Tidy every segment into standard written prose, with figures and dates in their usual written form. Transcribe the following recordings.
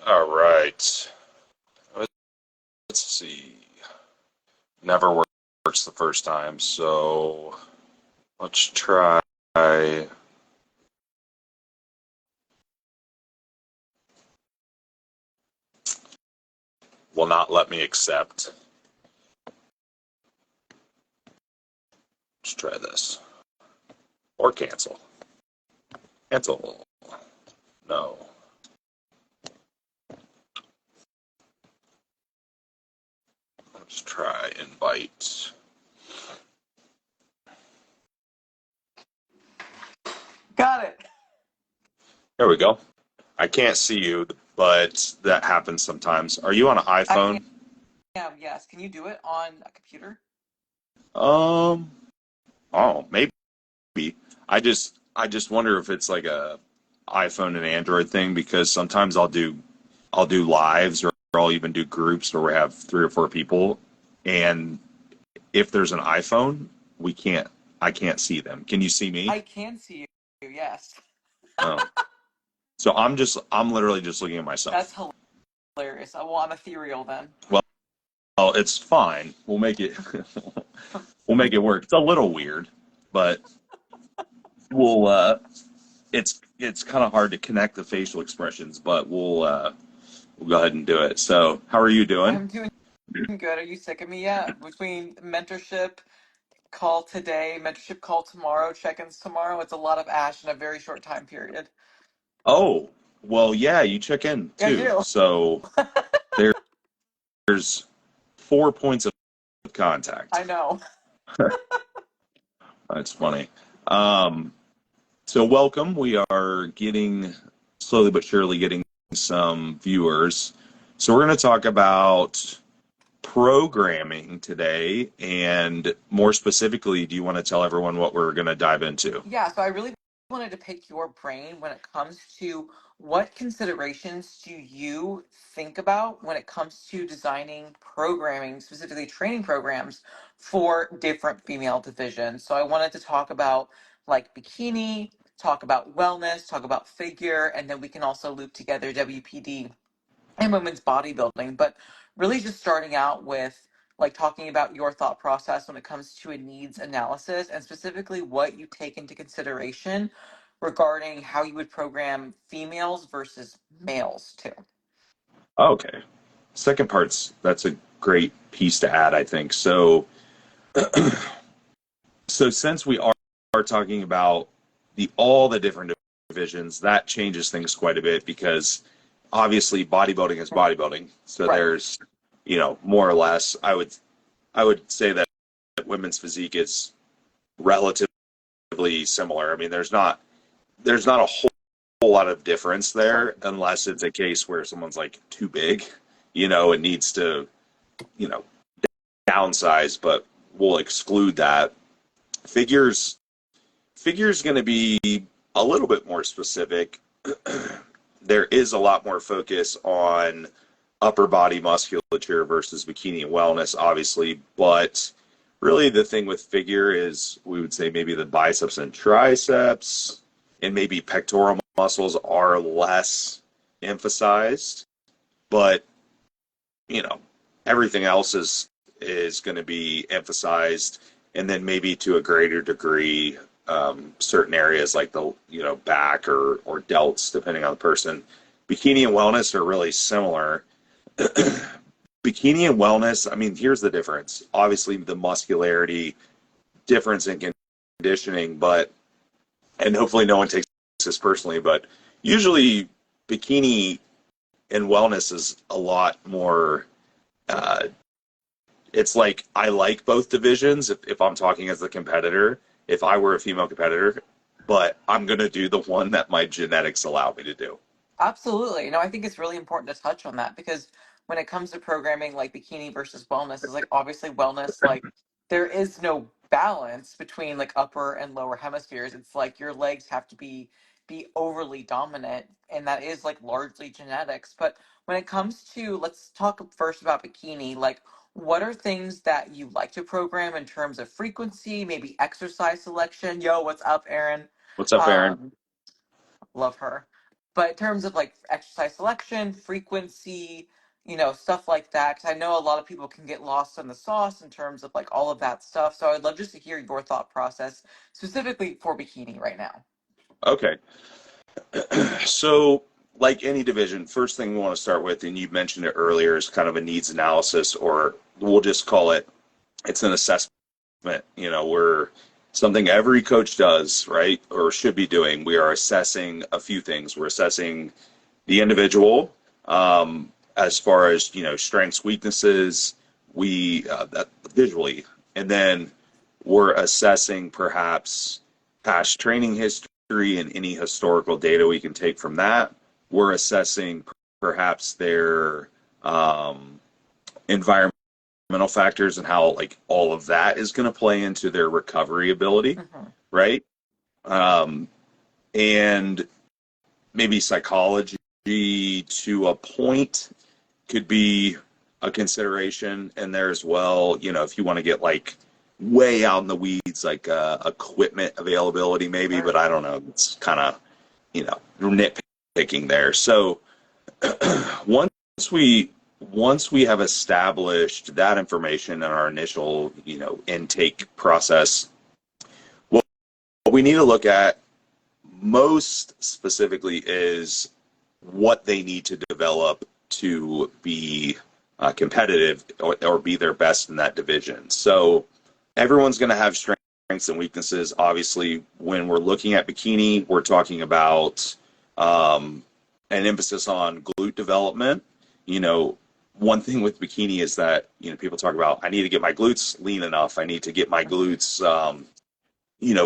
All right. Let's see. Never works the first time, so let's try. Will not let me accept. Let's try this. Or cancel. Cancel. No. Let's try invite. Got it. There we go. I can't see you, but that happens sometimes. Are you on an I iPhone? am, yes. Can you do it on a computer? Um, oh, maybe. I just wonder if it's like a iPhone and Android thing because sometimes I'll do lives or I'll even do groups where we have 3 or 4 people, and if there's an iPhone, we can't I can't see them. Can you see me? I can see you, yes. Oh. So I'm literally just looking at That's myself. hilarious. Well, I'm ethereal then. Well, it's fine. We'll make it we'll make it work. It's a little weird, but we'll it's kind of hard to connect the facial expressions, but we'll go ahead and do it. So, how are you doing? I'm doing good. Are you sick of me yet? Between mentorship call today, mentorship call tomorrow, check-ins tomorrow, it's a lot of ash in a very short time period. Oh, well, yeah, you check in I too. do. So, there's 4 points of contact. I know. That's funny. Um, so welcome. We are getting slowly but surely getting some viewers. So we're going to talk about programming today, and more specifically, do you want to tell everyone what we're going to dive into? Yeah, so I really wanted to pick your brain when it comes to what considerations do you think about when it comes to designing programming, specifically training programs for different female divisions. So I wanted to talk about like bikini, talk about wellness, talk about figure, and then we can also loop together WPD and women's bodybuilding, but really just starting out with like talking about your thought process when it comes to a needs analysis and specifically what you take into consideration regarding how you would program females versus males too. Okay. Second part's that's a great piece to add, I think. So since we are talking about the all the different divisions, that changes things quite a bit because obviously bodybuilding is bodybuilding. So Right. there's, more or less, I would say that women's physique is relatively similar. I mean, there's not a whole lot of difference Sure. there unless it's a case where someone's like too big, and needs to, you know, downsize, but we'll exclude that. Figures Figure's going to be a little bit more specific. There is a lot more focus on upper body musculature versus bikini and wellness, obviously, but really the thing with figure is we would say maybe the biceps and triceps and maybe pectoral muscles are less emphasized, but you know everything else is going to be emphasized, and then maybe to a greater degree certain areas like the back or delts depending on the person. Bikini and wellness are really similar. Bikini and wellness, I mean, here's the difference. Obviously, the muscularity difference in conditioning, but, and hopefully no one takes this personally, but usually bikini and wellness is a lot more, uh, it's like I like both divisions if I'm talking as a competitor, if I were a female competitor, but I'm going to do the one that my genetics allow me to do. Absolutely. No, I think it's really important to touch on that because when it comes to programming like bikini versus wellness, is like obviously wellness, like there is no balance between like upper and lower hemispheres. It's like your legs have to be overly dominant, and that is like largely genetics. But when it comes to, let's talk first about bikini, like what are things that you like to program in terms of frequency, maybe exercise selection? Yo, what's up, Aaron? What's up, Aaron? Um, love her. But in terms of like exercise selection, frequency, stuff like that, because I know a lot of people can get lost in the sauce in terms of like all of that stuff. So I'd love just to hear your thought process specifically for bikini right now. Okay. So, like any division, first thing we want to start with, and you mentioned it earlier, is kind of a needs analysis, or we'll just call it, it's an assessment. We're something every coach does, right? Or should be doing. We are assessing a few things. We're assessing the individual, as far as, strengths, weaknesses, that visually, and then we're assessing perhaps past training history and any historical data we can take from that. We're assessing perhaps their environmental factors and how like all of that is going to play into their recovery ability, Hmm. right? Um, and maybe psychology to a point could be a consideration in there as well. If you want to get like way out in the weeds, like equipment availability, maybe, Sure. but I don't know. It's kind of, nitpicking there. So once we once we have established that information in our initial, intake process, what we need to look at most specifically is what they need to develop to be competitive, or be their best in that division. So everyone's going to have strengths and weaknesses. Obviously, when we're looking at bikini, we're talking about an emphasis on glute development. You know, One thing with bikini is that, people talk about, I need to get my glutes lean enough. I need to get my glutes,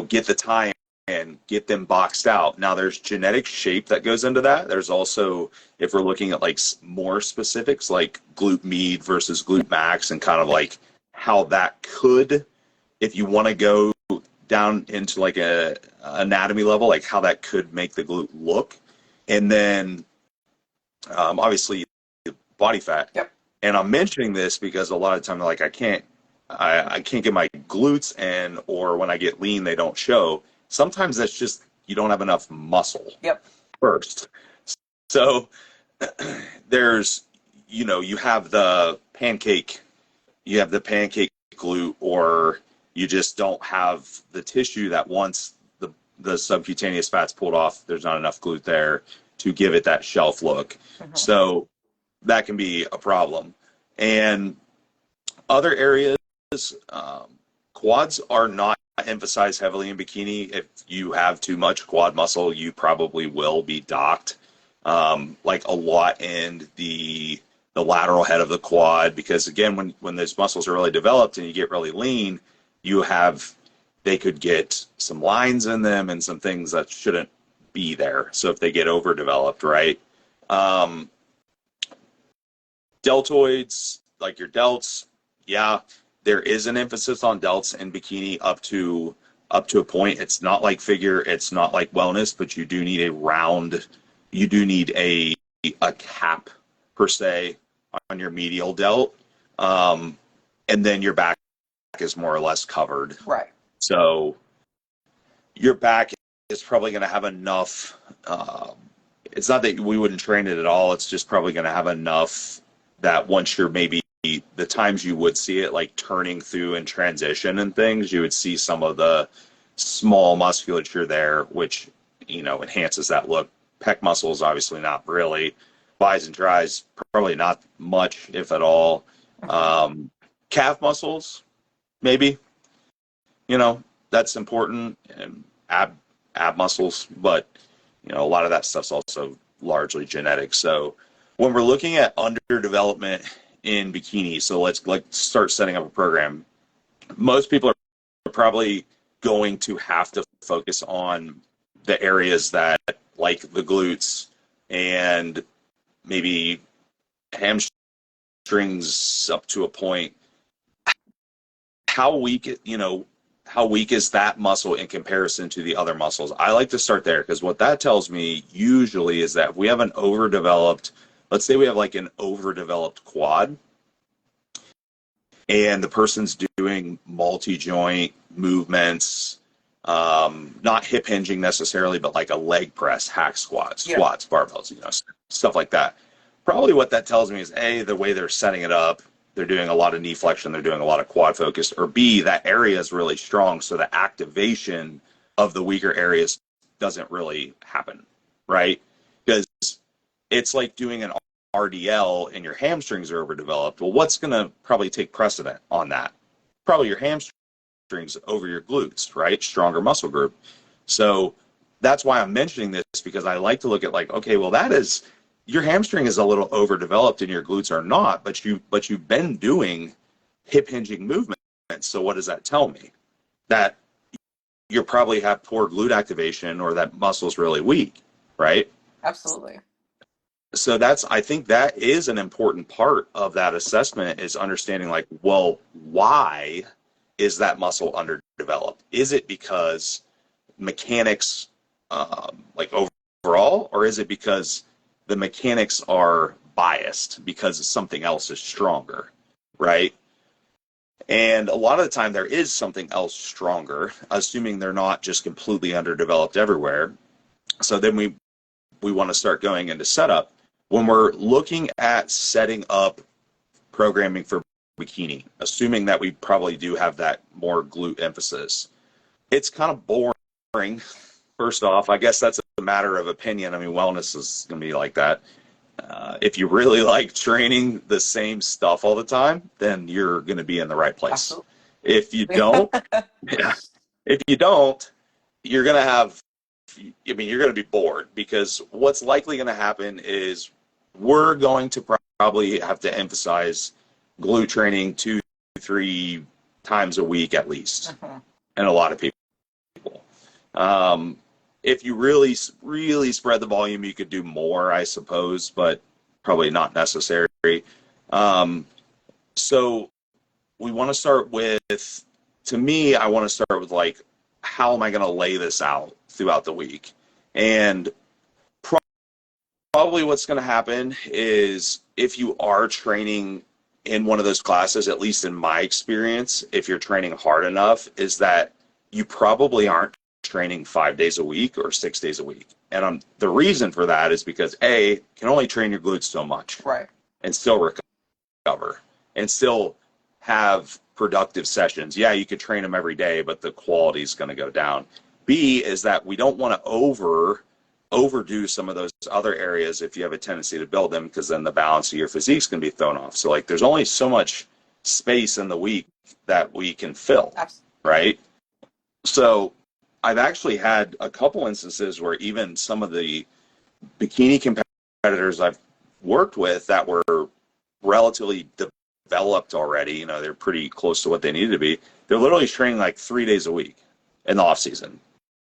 get the time and get them boxed out. Now, there's genetic shape that goes into that. There's also, if we're looking at like more specifics, like glute med versus glute max, and kind of like how that could, if you want to go down into like a anatomy level, like how that could make the glute look. And then obviously body fat. Yep. And I'm mentioning this because a lot of time, like, I can't get my glutes in, or when I get lean, they don't show. Sometimes that's just you don't have enough muscle Yep. first. So there's, you have the pancake glute, or you just don't have the tissue that once the subcutaneous fat's pulled off, there's not enough glute there to give it that shelf look. Hmm. So that can be a problem. And other areas, quads are not emphasized heavily in bikini. If you have too much quad muscle, you probably will be docked, like a lot in the lateral head of the quad, because again, when those muscles are really developed and you get really lean, they could get some lines in them and some things that shouldn't be there. So if they get overdeveloped, right? Um, Deltoids, like your delts, yeah, there is an emphasis on delts in bikini up to a point. It's not like figure, it's not like wellness, but you do need a cap per se on your medial delt, and then your back is more or less covered. Right. So your back is probably going to have enough. It's not that we wouldn't train it at all. It's just probably going to have enough that once you're maybe the times you would see it, like turning through and transition and things, you would see some of the small musculature there, which, enhances that look. Pec muscles, obviously not really. Bis and tris, probably not much, if at all. Hmm. Calf muscles, maybe, that's important. And ab muscles, but, a lot of that stuff's also largely genetic. So when we're looking at underdevelopment in bikini, so let's start setting up a program. Most people are probably going to have to focus on the areas that, like the glutes, and maybe hamstrings up to a point. How weak, how weak is that muscle in comparison to the other muscles? I like to start there, because what that tells me usually is that if we have an overdeveloped, let's say we have like an overdeveloped quad, and the person's doing multi-joint movements, not hip hinging necessarily, but like a leg press, hack squats, Yeah. squats, barbells, stuff like that. Probably what that tells me is A, the way they're setting it up, they're doing a lot of knee flexion, they're doing a lot of quad focus, or B, that area is really strong, so the activation of the weaker areas doesn't really happen, right? Because it's like doing an RDL and your hamstrings are overdeveloped. Well, what's going to probably take precedent on that? Probably your hamstrings over your glutes, right? Stronger muscle group. So that's why I'm mentioning this, because I like to look at like, okay, well, that is, your hamstring is a little overdeveloped and your glutes are not, but you've been doing hip hinging movements. So what does that tell me? That you probably have poor glute activation, or that muscle's really weak, right? Absolutely. So I think that is an important part of that assessment, is understanding like, well, why is that muscle underdeveloped? Is it because mechanics, like overall, or is it because the mechanics are biased because something else is stronger, right? And a lot of the time there is something else stronger, assuming they're not just completely underdeveloped everywhere. So then we want to start going into setup. When we're looking at setting up programming for bikini, assuming that we probably do have that more glute emphasis, it's kind of boring. First off, I guess that's a matter of opinion. I mean, wellness is going to be like that. If you really like training the same stuff all the time, then you're going to be in the right place. Absolutely. If you don't, yeah, if you don't, you're going to have, I mean, you're going to be bored, because what's likely going to happen is we're going to probably have to emphasize glute training 2-3 times a week at least, and a lot of people. If you really spread the volume, you could do more, I suppose, but probably not necessary. So we want to start with, to me, I want to start with like, how am I going to lay this out throughout the week? And probably what's going to happen is, if you are training in one of those classes, at least in my experience, if you're training hard enough, is that you probably aren't training 5 days a week or 6 days a week. And the reason for that is because A, you can only train your glutes so much, Right, and still recover and still have productive sessions. Yeah, you could train them every day, but the quality is going to go down. B is that we don't want to overdo some of those other areas if you have a tendency to build them, because then the balance of your physique is going to be thrown off. So like, there's only so much space in the week that we can fill, right? So I've actually had a couple instances where even some of the bikini competitors I've worked with that were relatively developed already, they're pretty close to what they needed to be, they're literally training like 3 days a week in the off season,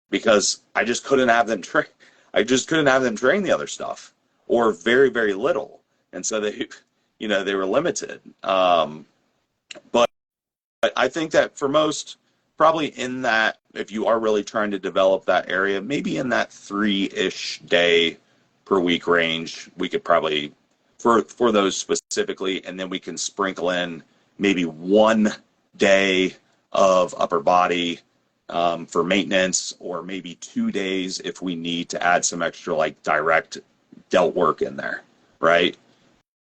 because I just couldn't have them train. I just couldn't have them train the other stuff, or very, very little. And so they were limited. But I think that for most, probably in that, if you are really trying to develop that area, maybe in that 3-ish day per week range, we could probably, for those specifically, and then we can sprinkle in maybe 1 day of upper body for maintenance, or maybe 2 days if we need to add some extra like direct delt work in there, right?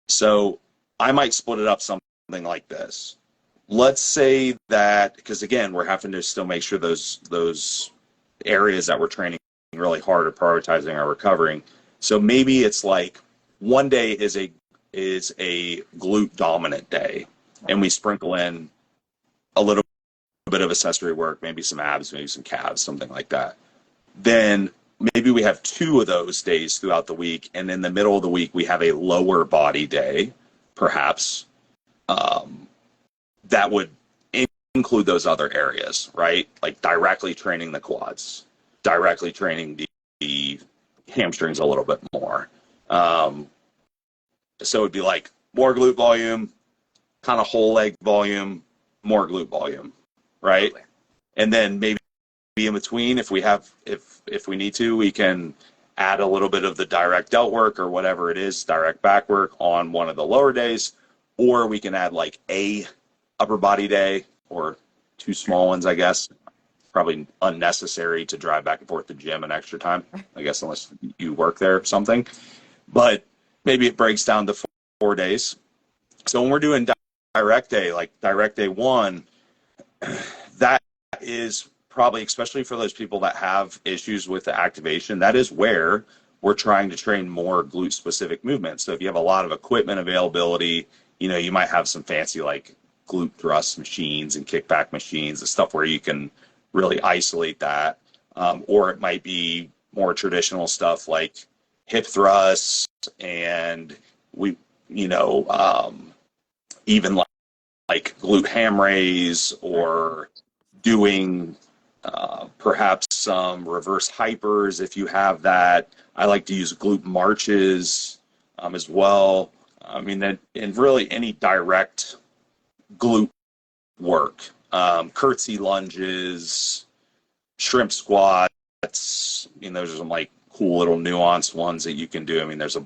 So I might split it up something like this. Let's say that, because again, we're having to still make sure those areas that we're training really hard are prioritizing our recovering. So maybe it's like 1 day is a glute dominant day, and we sprinkle in a little bit of accessory work, maybe some abs, maybe some calves, something like that. Then maybe we have 2 of those days throughout the week, and in the middle of the week we have a lower body day, perhaps, that would include those other areas, right? Like directly training the quads, directly training the hamstrings a little bit more. Um, so it'd be like more glute volume, kind of whole leg volume, more glute volume, right? Totally. And then maybe in between, if we need to, we can add a little bit of the direct delt work or whatever it is, direct back work on one of the lower days, or we can add like a upper body day or two small ones, I guess. Probably unnecessary to drive back and forth to the gym an extra time, I guess, unless you work there or something. But maybe it breaks down to 4 days. So when we're doing direct day, like direct day one, that is probably, especially for those people that have issues with the activation, that is where we're trying to train more glute specific movements. So if you have a lot of equipment availability, you might have some fancy like glute thrust machines and kickback machines, the stuff where you can really isolate that. Or it might be more traditional stuff like hip thrusts and we, you know, even like glute ham raise or doing perhaps some reverse hypers if you have that. I like to use glute marches as well. I mean, that, and really any direct glute work, curtsy lunges, shrimp squats. Those are some like cool little nuanced ones that you can do. I mean, there's a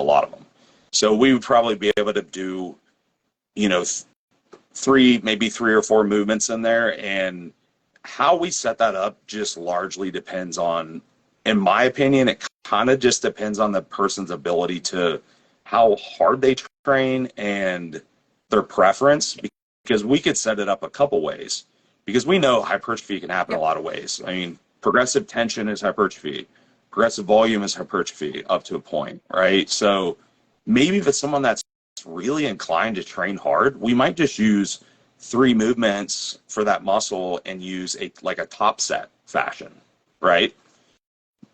lot of them. So we would probably be able to do, you know, maybe three or four movements in there, and how we set that up just largely depends on, in my opinion, it kind of just depends on the person's ability to how hard they train and their preference, because we could set it up a couple ways, because we know hypertrophy can happen a Yep. lot of ways. I mean, progressive tension is hypertrophy, progressive volume is hypertrophy up to a point, right? So maybe if it's someone that's really inclined to train hard, we might just use 3 movements for that muscle and use like a top set fashion, right?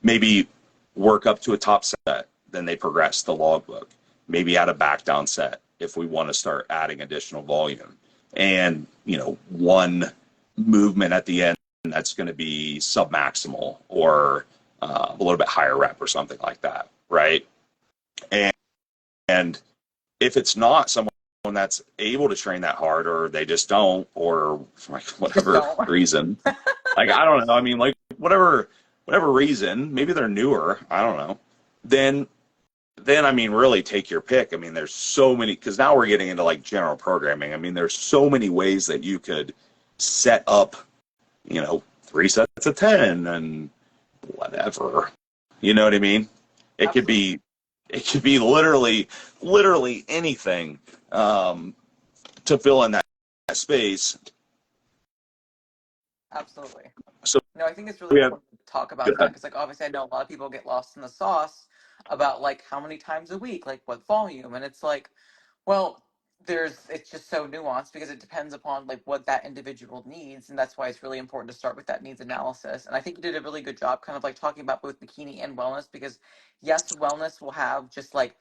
Maybe work up to a top set, then they progress the logbook. Maybe add a back down set if we want to start adding additional volume. And, one movement at the end that's going to be submaximal or a little bit higher rep or something like that, right? And, and if it's not someone that's able to train that hard, or they just don't, or for like Just whatever don't. reason, like I don't know, I mean, like whatever reason, maybe they're newer, I don't know, then I mean, really take your pick. I mean, there's so many, because now we're getting into like general programming. I mean, there's so many ways that you could set up, 3 sets of 10 and whatever. You know what I mean? It could Absolutely. be it could be literally anything to fill in that space. Absolutely. So No, I think it's really we have important to talk go about that ahead. because, like, obviously, I know a lot of people get lost in the sauce about like how many times a week, like what volume, and it's like, well, it's just so nuanced because it depends upon like what that individual needs, and that's why it's really important to start with that needs analysis. And I think you did a really good job, kind of like talking about both bikini and wellness, because yes, wellness will have just like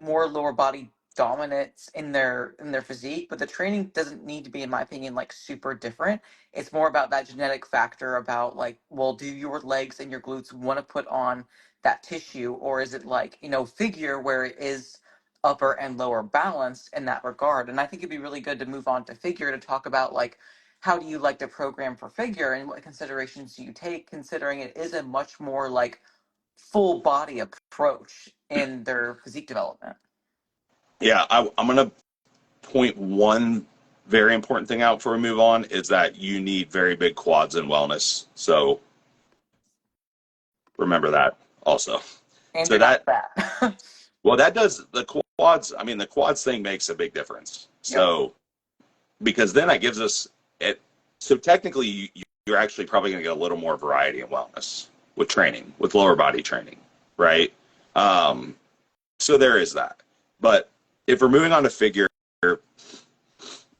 more lower body dominance in their physique, but the training doesn't need to be, in my opinion, like super different. It's more about that genetic factor about like, well, do your legs and your glutes want to put on that tissue, or is it like, figure where it is upper and lower balance in that regard? And I think it'd be really good to move on to figure to talk about like, how do you like to program for figure and what considerations do you take, considering it is a much more like full body approach in their physique development. Yeah, I'm gonna point one very important thing out before we move on, is that you need very big quads in wellness. So remember that also. And So you're not that fat. well, that does the quads. I mean, the quads thing makes a big difference. Yep. So because then that gives us it. So technically, you're actually probably going to get a little more variety in wellness with training, with lower body training, right? Um, so there is that. But if we're moving on to figure,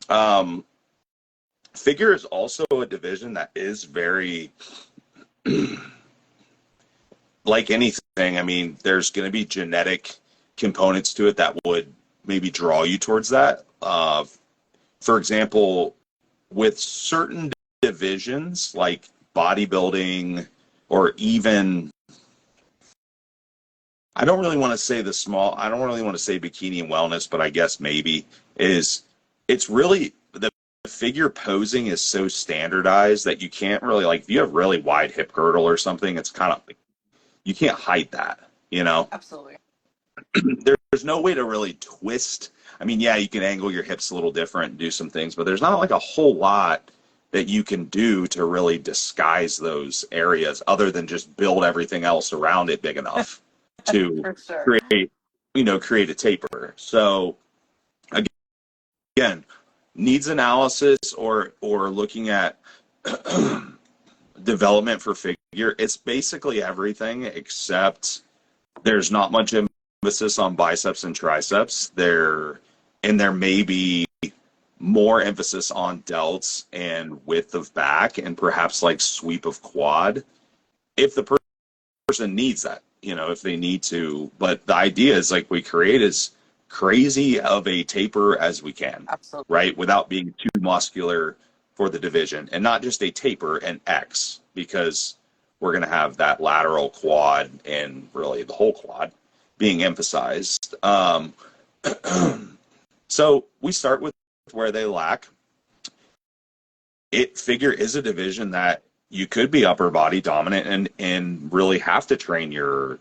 um, figure is also a division that is very like anything. I mean, there's going to be genetic components to it that would maybe draw you towards that. For example, with certain divisions like bodybuilding or even I don't really want to say the small, I don't really want to say bikini and wellness, but I guess maybe is it's really the figure posing is so standardized that you can't really like if you have really wide hip girdle or something, it's kind of you can't hide that, you know? Absolutely. There's no way to really twist. I mean, yeah, you can angle your hips a little different and do some things, but there's not like a whole lot that you can do to really disguise those areas other than just build everything else around it big enough to For sure. create, create a taper. So again, needs analysis or looking at development for figure, it's basically everything except there's not much emphasis on biceps and triceps. There may be more emphasis on delts and width of back and perhaps like sweep of quad if the person needs that, if they need to. But the idea is like we create as crazy of a taper as we can, Absolutely. right? Without being too muscular for the division and not just a taper and X because we're going to have that lateral quad and really the whole quad being emphasized. So we start with where they lack. Figure is a division that you could be upper body dominant and really have to train your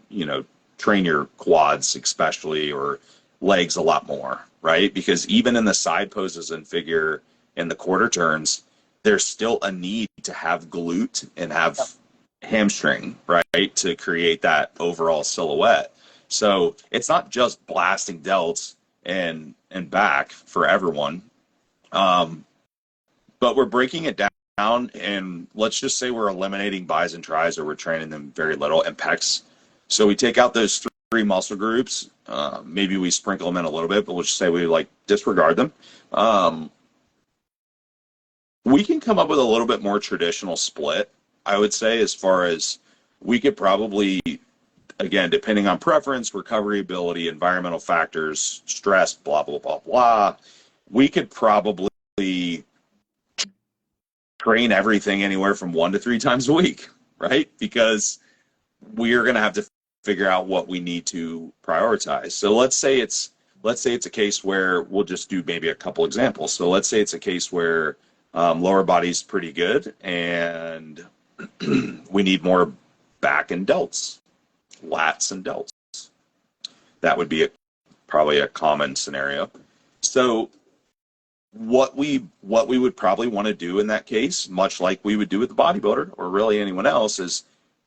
quads especially or legs a lot more, right? Because even in the side poses and figure in the quarter turns, there's still a need to have glute and have hamstring, right, to create that overall silhouette. So it's not just blasting delts and back for everyone. But we're breaking it down, and let's just say we're eliminating bis and tris, or we're training them very little, and pecs. So we take out those three muscle groups. Maybe we sprinkle them in a little bit, but we'll just say we like disregard them. We can come up with a little bit more traditional split, I would say, as far as we could probably, again, depending on preference, recovery ability, environmental factors, stress, blah, blah, blah, blah, we could probably train everything anywhere from 1 to 3 times a week, right? Because we're going to have to figure out what we need to prioritize. So let's say it's a case where we'll just do maybe a couple examples. So let's say it's a case where lower body's pretty good and we need more back and delts, lats and delts. That would be probably a common scenario. So what we would probably want to do in that case, much like we would do with the bodybuilder or really anyone else, is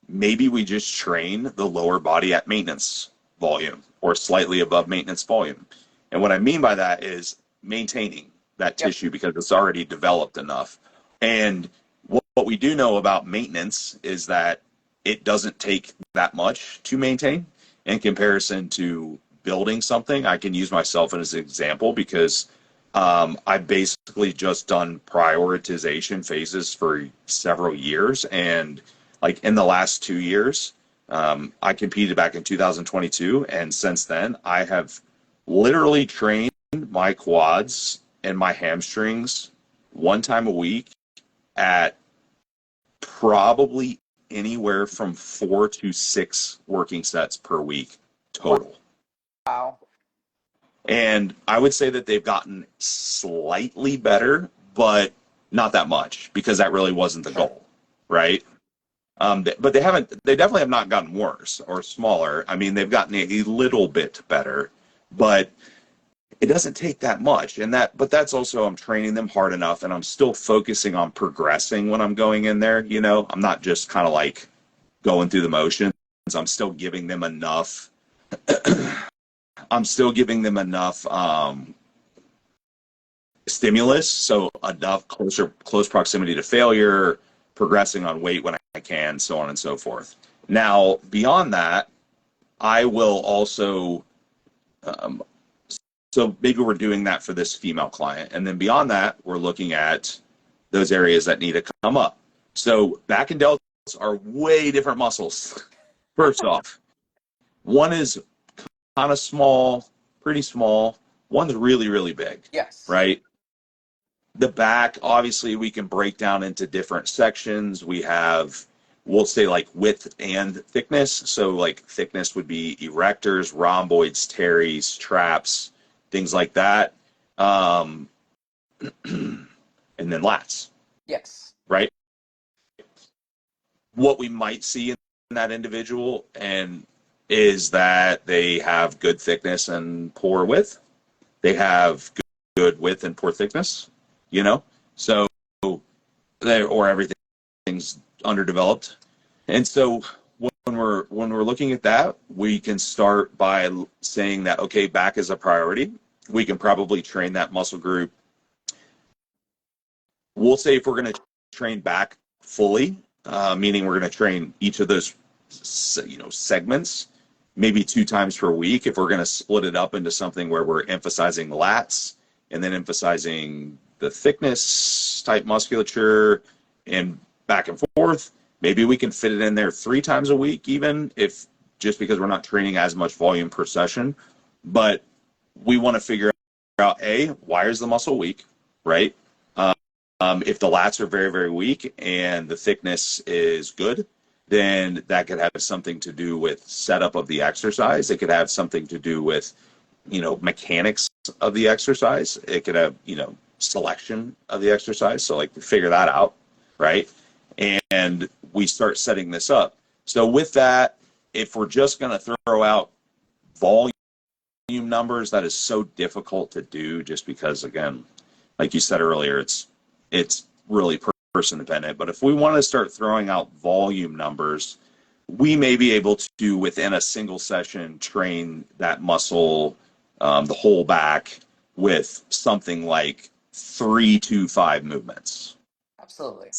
maybe we just train the lower body at maintenance volume or slightly above maintenance volume. And what I mean by that is maintaining that tissue because it's already developed enough. And what we do know about maintenance is that it doesn't take that much to maintain in comparison to building something. I can use myself as an example because I've basically just done prioritization phases for several years. And like in the last 2 years, I competed back in 2022. And since then, I have literally trained my quads and my hamstrings 1 time a week at probably anywhere from 4 to 6 working sets per week total. Wow. And I would say that they've gotten slightly better, but not that much because that really wasn't the goal, right? But they definitely have not gotten worse or smaller. I mean, they've gotten a little bit better, but it doesn't take that much. But that's also, I'm training them hard enough and I'm still focusing on progressing when I'm going in there. I'm not just kind of like going through the motions. I'm still giving them enough stimulus, so enough close proximity to failure, progressing on weight when I can, so on and so forth. Now, beyond that, I will also, so maybe we're doing that for this female client, and then beyond that, we're looking at those areas that need to come up. So back and delts are way different muscles. First off, one is kind of small, pretty small. One's really, really big. Yes. Right? The back, obviously, we can break down into different sections. We have we'll say like width and thickness. So like thickness would be erectors, rhomboids, teres, traps, things like that. Um, and then lats, Yes. right? What we might see in that individual and is that they have good thickness and poor width. They have good width and poor thickness, you know? So they or everything's underdeveloped. And so when we're looking at that, we can start by saying that okay, back is a priority. We can probably train that muscle group. We'll say if we're going to train back fully, meaning we're going to train each of those segments maybe 2 times per week. If we're going to split it up into something where we're emphasizing lats and then emphasizing the thickness type musculature and back and forth, maybe we can fit it in there 3 times a week, even if just because we're not training as much volume per session. But we want to figure out why is the muscle weak, right? If the lats are very, very weak and the thickness is good, then that could have something to do with setup of the exercise. It could have something to do with, mechanics of the exercise. It could have, selection of the exercise. So like figure that out, right? And we start setting this up. So with that, if we're just going to throw out volume numbers, that is so difficult to do just because, again, like you said earlier, it's really person dependent. But if we want to start throwing out volume numbers, we may be able to, within a single session, train that muscle, the whole back, with something like 3 to 5 movements. Absolutely.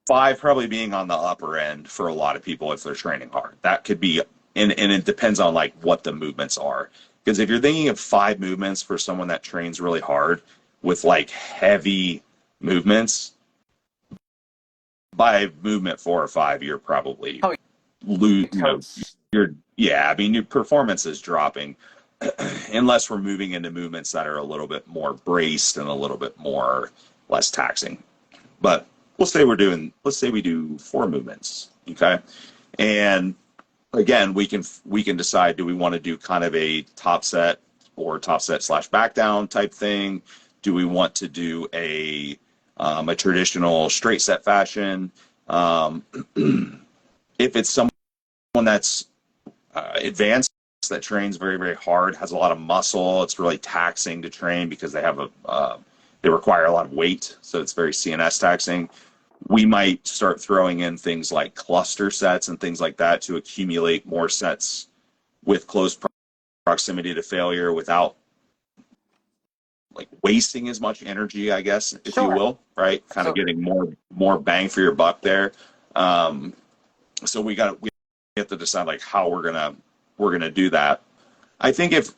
5 probably being on the upper end for a lot of people if they're training hard. That could be, and it depends on like what the movements are. Because if you're thinking of 5 movements for someone that trains really hard with like heavy movements, by movement 4 or 5, you're probably your performance is dropping unless we're moving into movements that are a little bit more braced and a little bit more less taxing. But let's say we do 4 movements, okay? And again, we can decide, do we want to do kind of a top set or top set / back down type thing? Do we want to do a traditional straight set fashion? If it's someone that's advanced, that trains very, very hard, has a lot of muscle, it's really taxing to train because they require a lot of weight, so it's very CNS taxing. We might start throwing in things like cluster sets and things like that to accumulate more sets with close proximity to failure without like wasting as much energy, I guess, if you will, right? Kind of getting more bang for your buck there. So we have to decide like how we're gonna do that. I think if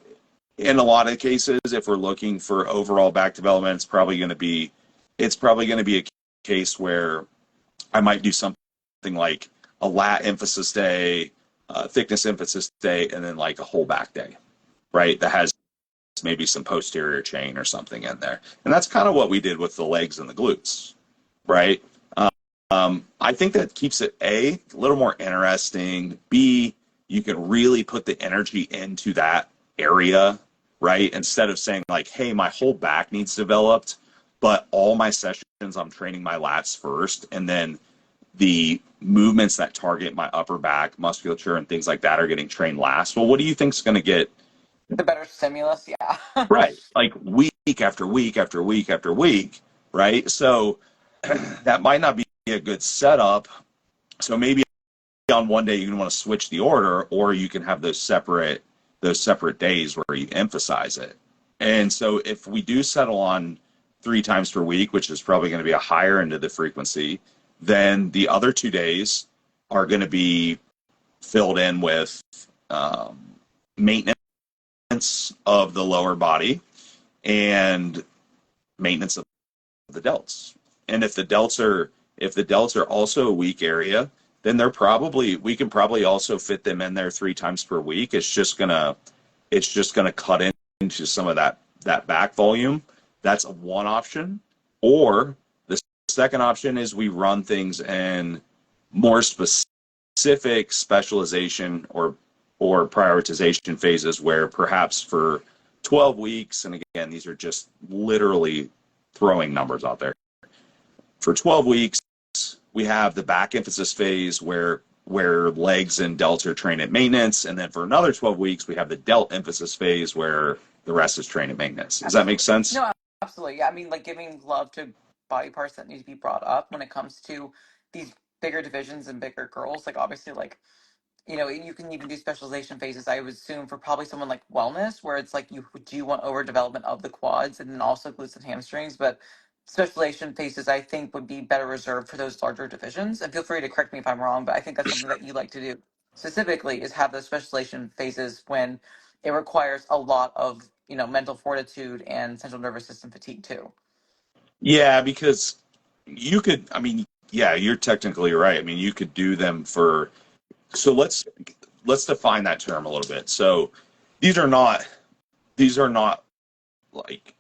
in a lot of cases, if we're looking for overall back development, it's probably going to be a case where I might do something like a lat emphasis day, thickness emphasis day, and then like a whole back day, right? That has maybe some posterior chain or something in there. And that's kind of what we did with the legs and the glutes, right? I think that keeps it a little more interesting. B, you can really put the energy into that area, right? Instead of saying like, hey, my whole back needs developed, but all my sessions I'm training my lats first, and then the movements that target my upper back musculature and things like that are getting trained last. Well, what do you think is going to get the better stimulus? Yeah. Right, like week after week after week after week, right? So that might not be a good setup. So maybe on one day you can want to switch the order, or you can have those separate days where you emphasize it. And so if we do settle on 3 times per week, which is probably going to be a higher end of the frequency, then the other 2 days are going to be filled in with maintenance of the lower body and maintenance of the delts. And if the delts are also a weak area, then we can probably also fit them in there 3 times per week. It's just gonna cut into some of that back volume. That's one option. Or the second option is we run things in more specific specialization or prioritization phases where perhaps for 12 weeks, and again, these are just literally throwing numbers out there. For 12 weeks, we have the back emphasis phase where legs and delts are trained at maintenance, and then for another 12 weeks, we have the delt emphasis phase where the rest is trained at maintenance. Does that make sense? No, absolutely. Yeah, I mean, like giving love to body parts that need to be brought up when it comes to these bigger divisions and bigger girls. Like obviously, like you can even do specialization phases. I would assume for probably someone like wellness, where it's like you do want overdevelopment of the quads and then also glutes and hamstrings, but specialization phases I think would be better reserved for those larger divisions. And feel free to correct me if I'm wrong, but I think that's something that you like to do specifically is have those specialization phases when it requires a lot of mental fortitude and central nervous system fatigue too. Yeah, because you could, I mean, yeah, you're technically right. I mean, you could do them for, so let's define that term a little bit. So these are not like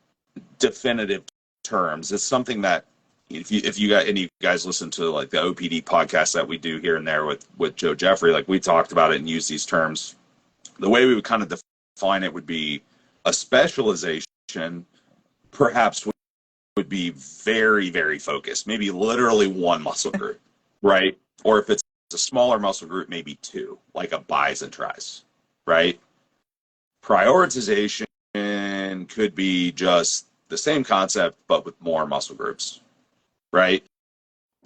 definitive terms. It's something that if you got any guys listen to like the OPD podcast that we do here and there with Joe Jeffrey, like we talked about it and use these terms. The way we would kind of define it would be a specialization, perhaps would be very, very focused, maybe literally one muscle group, right? Or if it's a smaller muscle group, maybe two, like a bis and tris, right? Prioritization could be just the same concept, but with more muscle groups, right?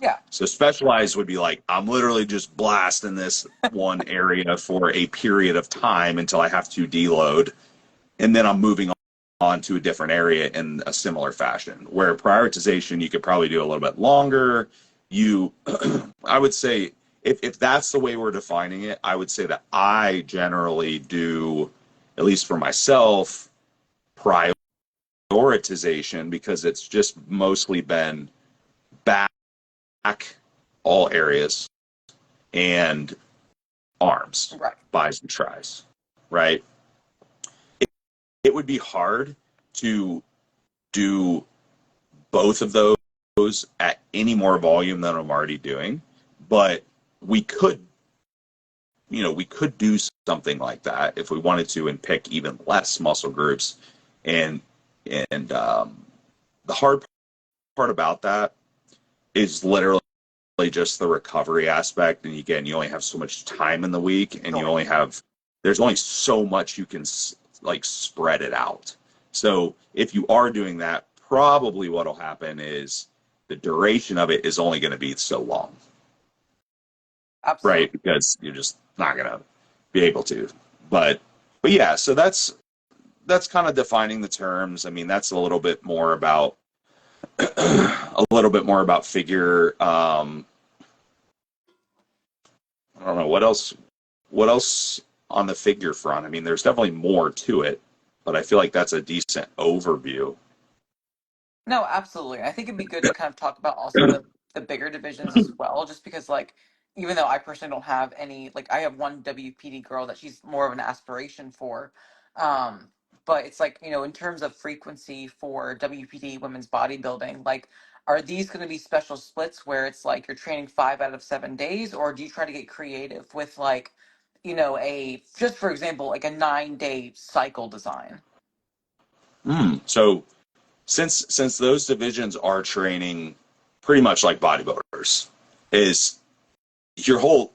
Yeah. So specialized would be like, I'm literally just blasting this one area for a period of time until I have to deload, and then I'm moving on to a different area in a similar fashion. Where prioritization, you could probably do a little bit longer. I would say, if that's the way we're defining it, I would say that I generally do, at least for myself, prioritization because it's just mostly been back, all areas, and arms, Right. bis and tris, right? It would be hard to do both of those at any more volume than I'm already doing, but we could do something like that if we wanted to and pick even less muscle groups. And the hard part about that is literally just the recovery aspect. And again, you only have so much time in the week, and there's only so much you can like spread it out. So if you are doing that, probably what'll happen is the duration of it is only going to be so long. Absolutely. Right? Because you're just not going to be able to. But yeah, so that's kind of defining the terms. I mean, that's a little bit more about figure. I don't know what else on the figure front. I mean, there's definitely more to it, but I feel like that's a decent overview. No, absolutely. I think it'd be good to kind of talk about also the bigger divisions as well, just because like even though I personally don't have any, like I have one WPD girl that she's more of an aspiration for, um, but it's like in terms of frequency for WPD women's bodybuilding, like are these going to be special splits where it's like you're training 5 out of 7 days, or do you try to get creative with like a just for example like a 9-day cycle design? So since those divisions are training pretty much like bodybuilders, is your whole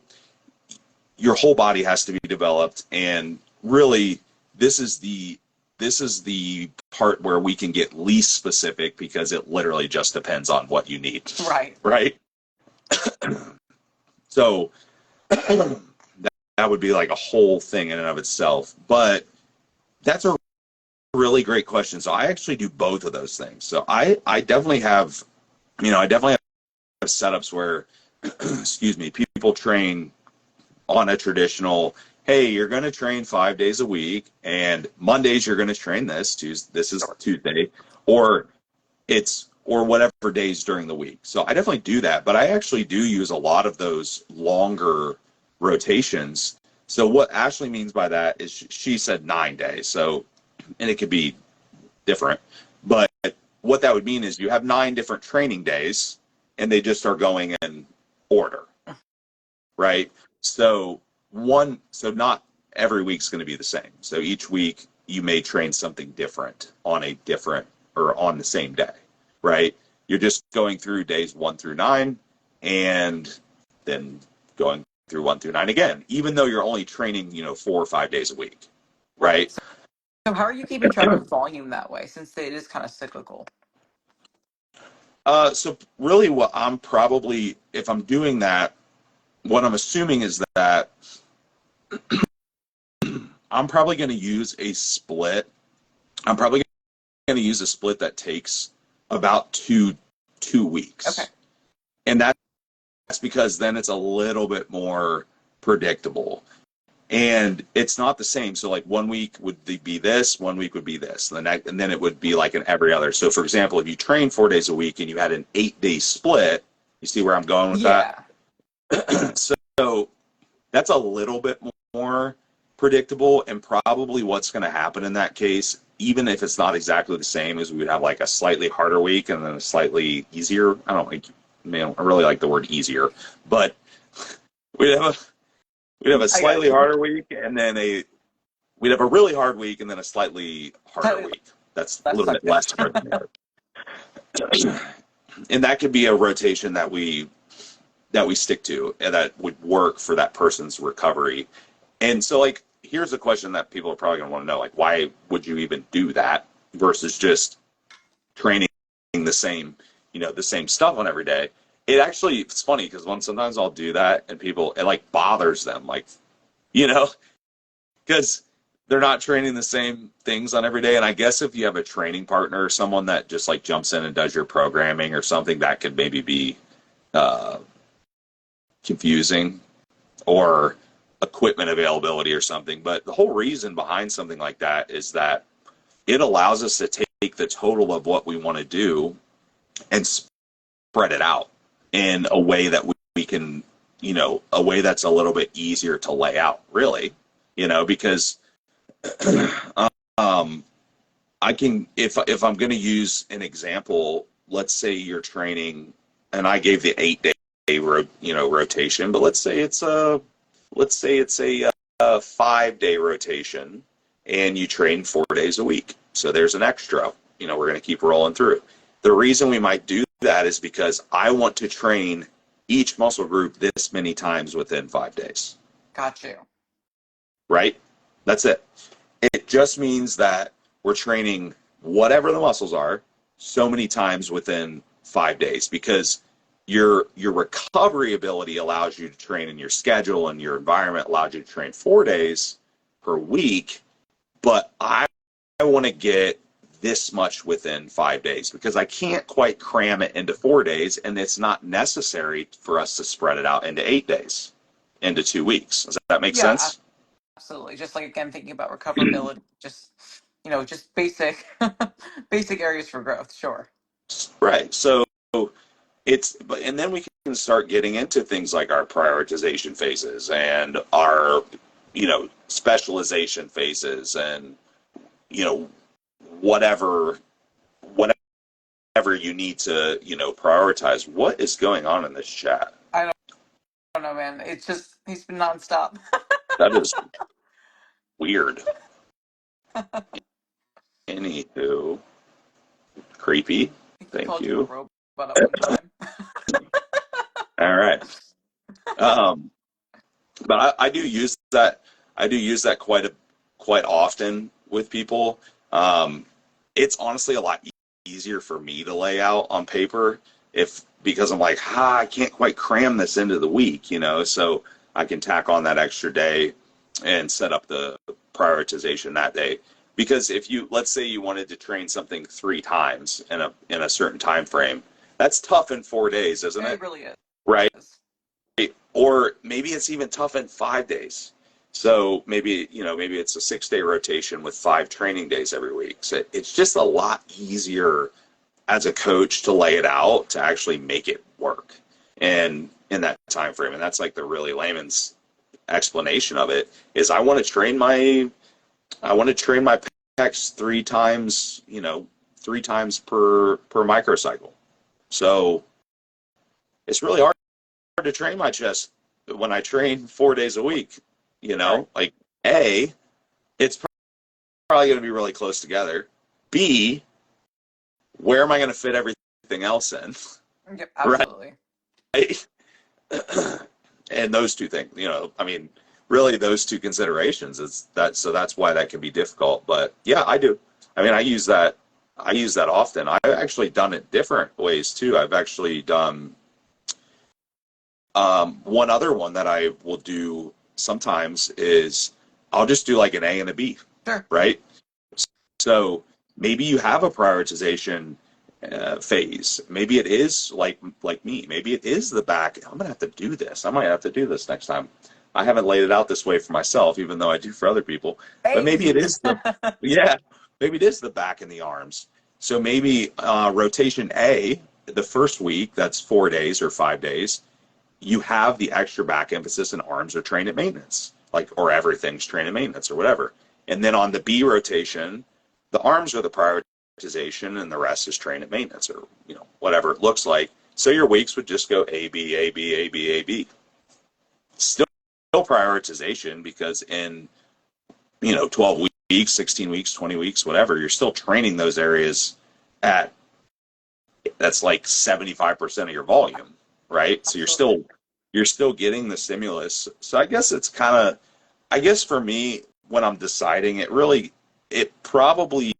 body has to be developed, and really this is the part where we can get least specific because it literally just depends on what you need. Right. So that would be like a whole thing in and of itself, but that's a really great question. So I actually do both of those things. So I definitely have setups where excuse me, people train on a traditional, hey, you're going to train 5 days a week, and Mondays you're going to train this is Tuesday, or whatever days during the week. So I definitely do that, but I actually do use a lot of those longer rotations. So what Ashley means by that is she said 9 days. So, and it could be different, but what that would mean is you have 9 different training days, and they just are going in order. right? So not every week's going to be the same. So each week you may train something different on a different or on the same day, right? You're just going through days 1 through 9 and then going through 1 through 9 again, even though you're only training, 4 or 5 days a week, right? So how are you keeping track of volume that way, since it is kind of cyclical? So really what I'm probably, if I'm doing that, what I'm assuming is that I'm probably going to use a split. I'm probably going to use a split that takes about two Okay. weeks. And that's because then it's a little bit more predictable. And it's not the same. So like 1 week would be this, 1 week would be this, and then it would be like an every other. So for example, if you train 4 days a week and you had an 8-day split, you see where I'm going with Yeah. that? So that's a little bit more predictable, and probably what's going to happen in that case, even if it's not exactly the same, is we would have like a slightly harder week and then a slightly easier. I don't like, man, I really like the word easier, but we'd have a slightly harder week and then we'd have a really hard week and then a slightly harder week. That's a little bit less hard than the other. And that could be a rotation that we stick to and that would work for that person's recovery. And so like here's a question that people are probably going to want to know, like why would you even do that versus just training the same, the same stuff on every day? It's funny because sometimes I'll do that and it like bothers them, like, because they're not training the same things on every day. And I guess if you have a training partner or someone that just like jumps in and does your programming or something, that could maybe be confusing, or equipment availability or something. But the whole reason behind something like that is that it allows us to take the total of what we want to do and spread it out in a way that we can, a way that's a little bit easier to lay out, really, because I can, if I'm going to use an example, let's say you're training, and I gave the 8-day rotation, but let's say it's a 5-day rotation, and you train 4 days a week. So there's an extra. We're going to keep rolling through. The reason we might do that is because I want to train each muscle group this many times within 5 days. Got you. Right? That's it. It just means that we're training whatever the muscles are so many times within 5 days, because your recovery ability allows you to train in your schedule, and your environment allows you to train 4 days per week. But I want to get this much within 5 days because I can't quite cram it into 4 days, and it's not necessary for us to spread it out into 8 days, into 2 weeks. Does that make sense? Absolutely. Just like, again, thinking about recoverability, just basic basic areas for growth. Sure. Right. So and then we can start getting into things like our prioritization phases and our, specialization phases, and, whatever you need to, prioritize. What is going on in this chat? I don't know, man. It's just, he's been nonstop. That is weird. Anywho, creepy. Thank you. A robot at one time. All right. But I do use that. I do use that quite often with people. It's honestly a lot easier for me to lay out on paper because I'm like, I can't quite cram this into the week, so I can tack on that extra day and set up the prioritization that day. Because let's say you wanted to train something 3 times in a certain time frame, that's tough in 4 days, isn't it? It really is. Right? Or maybe it's even tough in 5 days. So maybe it's a 6-day rotation with 5 training days every week. So it's just a lot easier as a coach to lay it out, to actually make it work and in that time frame. And that's like the really layman's explanation of it is I want to train my pecs 3 times, 3 times per microcycle. So it's really hard to train my chest when I train 4 days a week, Right. like A, it's probably going to be really close together. B, where am I going to fit everything else in? Yep, Right. absolutely. And those two things, I mean, really those two considerations is that, so that's why that can be difficult. But yeah, I do. I mean, I use that often. I've actually done it different ways too. I've actually done one other one that I will do sometimes is I'll just do like an A and a B, Sure. right? So maybe you have a prioritization phase. Maybe it is like me. Maybe it is the back. I'm gonna have to do this. I might have to do this next time. I haven't laid it out this way for myself, even though I do for other people. But Hey. maybe it is the yeah. Maybe it is the back and the arms. So maybe rotation A, the first week, that's 4 days or 5 days. You have the extra back emphasis and arms are trained at maintenance, like, or everything's trained at maintenance or whatever. And then on the B rotation, the arms are the prioritization and the rest is trained at maintenance or, whatever it looks like. So your weeks would just go A, B, A, B, A, B, A, B. Still prioritization because in, 12 weeks, 16 weeks, 20 weeks, whatever, you're still training those areas at, that's like 75% of your volume, right? So Absolutely. you're still getting the stimulus. So I guess it's kind of, I guess for me, when I'm deciding, it probably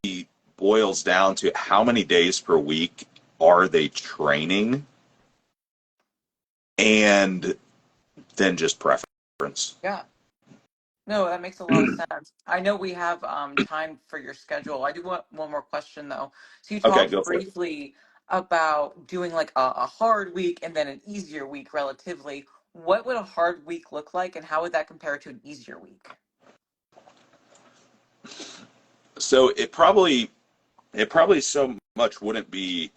boils down to how many days per week are they training, and then just preference. Yeah. No, that makes a lot of sense. I know we have time for your schedule. I do want one more question though. So you Okay, talked go for it. briefly about doing like a hard week and then an easier week relatively. What would a hard week look like and how would that compare to an easier week? So it probably so much wouldn't be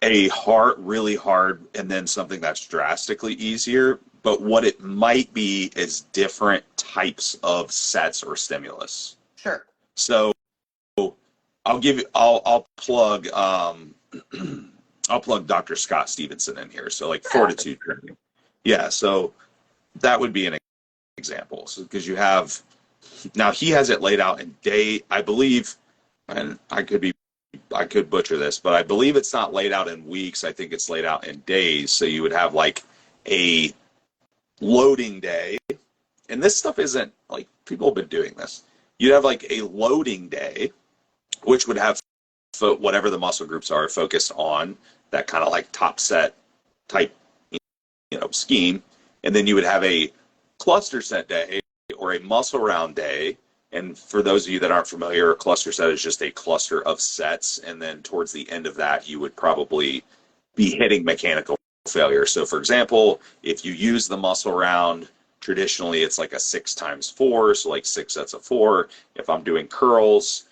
a hard, really hard, and then something that's drastically easier. But what it might be is different types of sets or stimulus. Sure. So I'll plug I'll plug Dr. Scott Stevenson in here. So like Yeah. fortitude training. Yeah, so that would be an example. So because you have now he has it laid out in day, I believe, and I could butcher this, but I believe it's not laid out in weeks. I think it's laid out in days. So you would have like a loading day. And this stuff isn't like people have been doing this. You'd have like a loading day, which would have whatever the muscle groups are focused on that kind of like top set type, scheme. And then you would have a cluster set day or a muscle round day. And for those of you that aren't familiar, a cluster set is just a cluster of sets. And then towards the end of that, you would probably be hitting mechanical failure. So for example, if you use the muscle round, traditionally it's like a 6x4, so like 6 sets of 4. If I'm doing curls,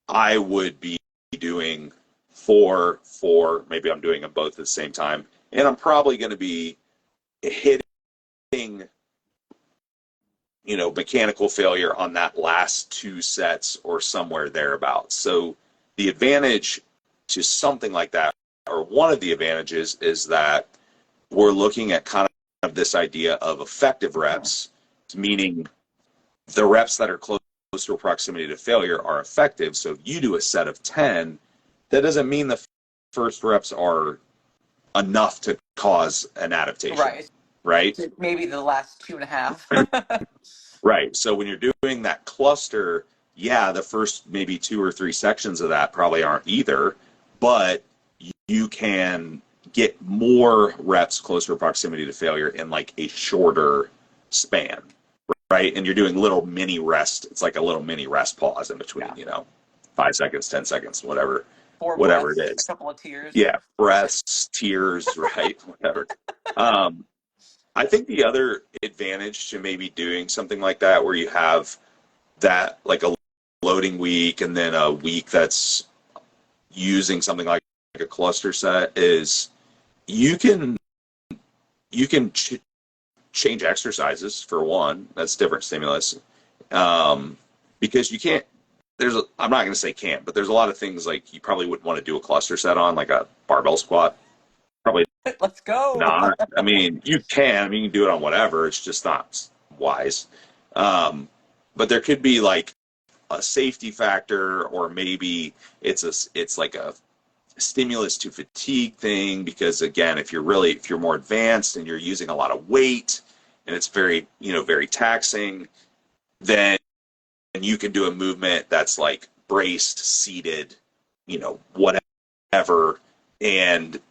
I would be doing 4, 4. Maybe I'm doing them both at the same time. And I'm probably going to be hitting, mechanical failure on that last 2 sets or somewhere thereabouts. So the advantage to something like that, or one of the advantages, is that we're looking at kind of this idea of effective reps, meaning the reps that are close to proximity to failure are effective. So if you do a set of 10, that doesn't mean the first reps are enough to cause an adaptation, Right. right? So maybe the last two and a half. Right. So when you're doing that cluster, yeah, the first maybe 2 or 3 sections of that probably aren't either, but you can get more reps closer proximity to failure in like a shorter span, right? And you're doing little mini rest. It's like a little mini rest pause in between, Yeah. 5 seconds, 10 seconds, Four whatever it breaths, a is. couple of tears. Yeah, breaths, tears, right? Whatever. Um, I think the other advantage to maybe doing something like that, where you have that like a loading week and then a week that's using something like a cluster set, is you can change exercises for one. That's different stimulus, because you can't. I'm not going to say can't, but there's a lot of things like you probably wouldn't want to do a cluster set on, like a barbell squat. Probably Let's go. not. I mean, you can. I mean, you can do it on whatever. It's just not wise. Um, but there could be like a safety factor, or maybe it's like a stimulus to fatigue thing. Because again, if you're more advanced and you're using a lot of weight and it's very very taxing, then you can do a movement that's like braced, seated, whatever, and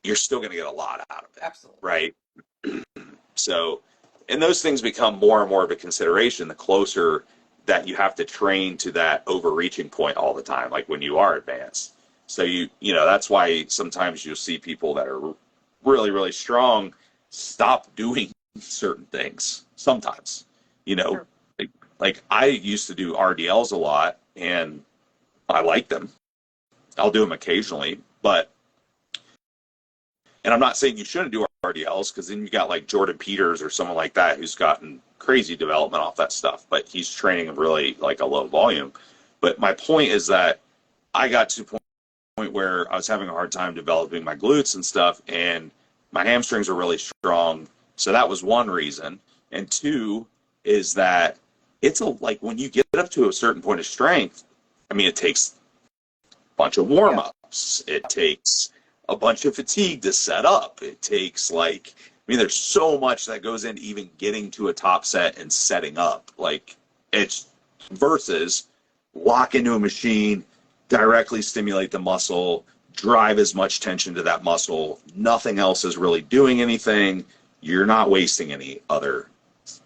you're still going to get a lot out of it, Absolutely. right? So, and those things become more and more of a consideration the closer that you have to train to that overreaching point all the time, like when you are advanced. So that's why sometimes you'll see people that are really, really strong stop doing certain things sometimes, you know, Sure. like I used to do RDLs a lot and I like them. I'll do them occasionally, but and I'm not saying you shouldn't do RDLs, because then you got like Jordan Peters or someone like that who's gotten crazy development off that stuff, but he's training really like a low volume. But my point is that I got to a point where I was having a hard time developing my glutes and stuff, and my hamstrings were really strong. So that was one reason. And two is that like when you get up to a certain point of strength, I mean, it takes bunch of warm Yeah. ups. It takes a bunch of fatigue to set up. It takes there's so much that goes into even getting to a top set and setting up. Like it's versus lock into a machine, directly stimulate the muscle, drive as much tension to that muscle. Nothing else is really doing anything. You're not wasting any other,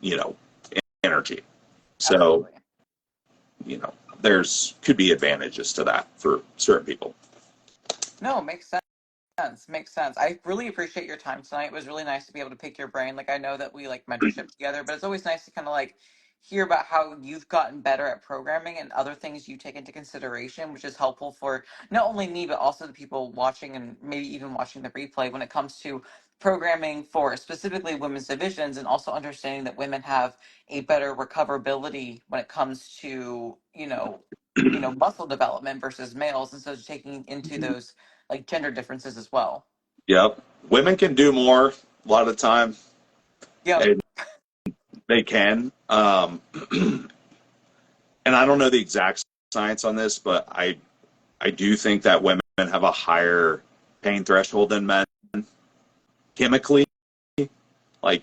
you know, energy. So, Absolutely. there's could be advantages to that for certain people. No, it makes sense. Makes sense. I really appreciate your time tonight. It was really nice to be able to pick your brain. Like I know that we like mentorship together, but it's always nice to kind of like hear about how you've gotten better at programming and other things you take into consideration, which is helpful for not only me but also the people watching and maybe even watching the replay when it comes to programming for specifically women's divisions, and also understanding that women have a better recoverability when it comes to, muscle development versus males, and so taking into those like gender differences as well. Yep. Women can do more a lot of the time. Yep. And they can. And I don't know the exact science on this, but I do think that women have a higher pain threshold than men chemically. Like,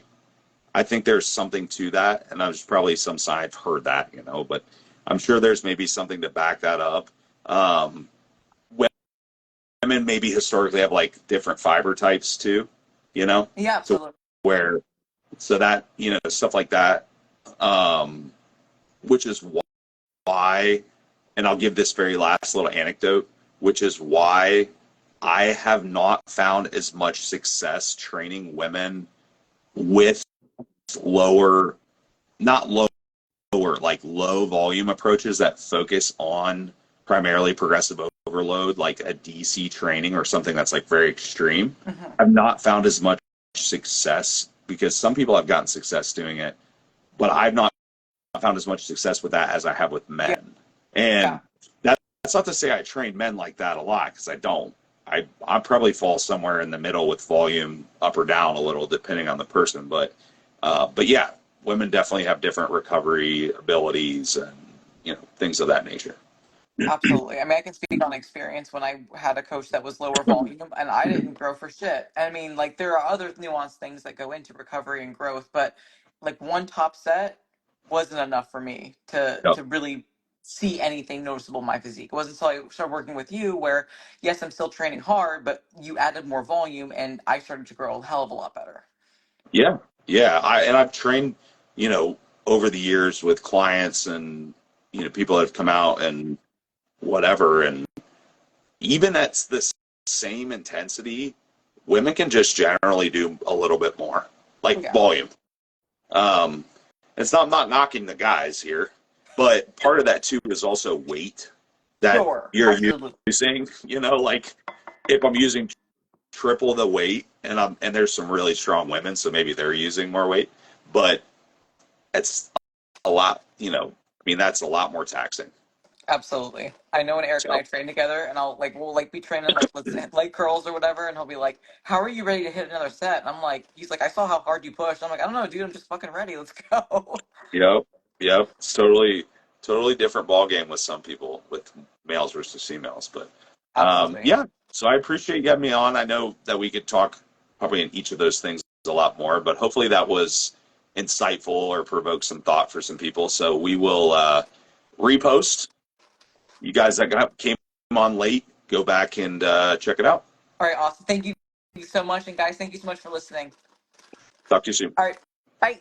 I think there's something to that. And there's probably some side I've heard that, but I'm sure there's maybe something to back that up. Um, Women maybe historically have like different fiber types too, Yeah, to absolutely. where, so that, stuff like that, which is why, and I'll give this very last little anecdote, which is why I have not found as much success training women with lower, not lower, like low volume approaches that focus on primarily progressive overload, like a DC training or something that's like very extreme. Hmm. I've not found as much success, because some people have gotten success doing it, but I've not found as much success with that as I have with Yeah. men. And Yeah. that's not to say I train men like that a lot, because I don't. I probably fall somewhere in the middle with volume up or down a little depending on the person, but yeah, women definitely have different recovery abilities and things of that nature. Absolutely. I mean, I can speak on experience when I had a coach that was lower volume and I didn't grow for shit. I mean, like there are other nuanced things that go into recovery and growth, but like one top set wasn't enough for me to Yep. to really see anything noticeable in my physique. It wasn't until I started working with you where yes, I'm still training hard, but you added more volume and I started to grow a hell of a lot better. Yeah, yeah. I've trained, you know, over the years with clients and people that have come out and whatever, and even at the same intensity, women can just generally do a little bit more, Oh like yeah. volume. Um, it's not, I'm not knocking the guys here, but part of that too is also weight that Sure. you're Absolutely. using. Like if I'm using triple the weight, and there's some really strong women, so maybe they're using more weight, but it's a lot. I mean, that's a lot more taxing. Absolutely. I know when Eric and I So, train together, and we'll like be training like let's say leg curls or whatever, and he'll be like, "How are you ready to hit another set?" And I'm like, he's like, "I saw how hard you pushed." I'm like, "I don't know, dude. I'm just fucking ready. Let's go." yep, yep. It's totally different ball game with some people, with males versus females. But Absolutely. yeah. So I appreciate you having me on. I know that we could talk probably in each of those things a lot more, but hopefully that was insightful or provoked some thought for some people. So we will repost. You guys that came on late, go back and check it out. All right, awesome. Thank you so much, and guys, thank you so much for listening. Talk to you soon. All right, bye.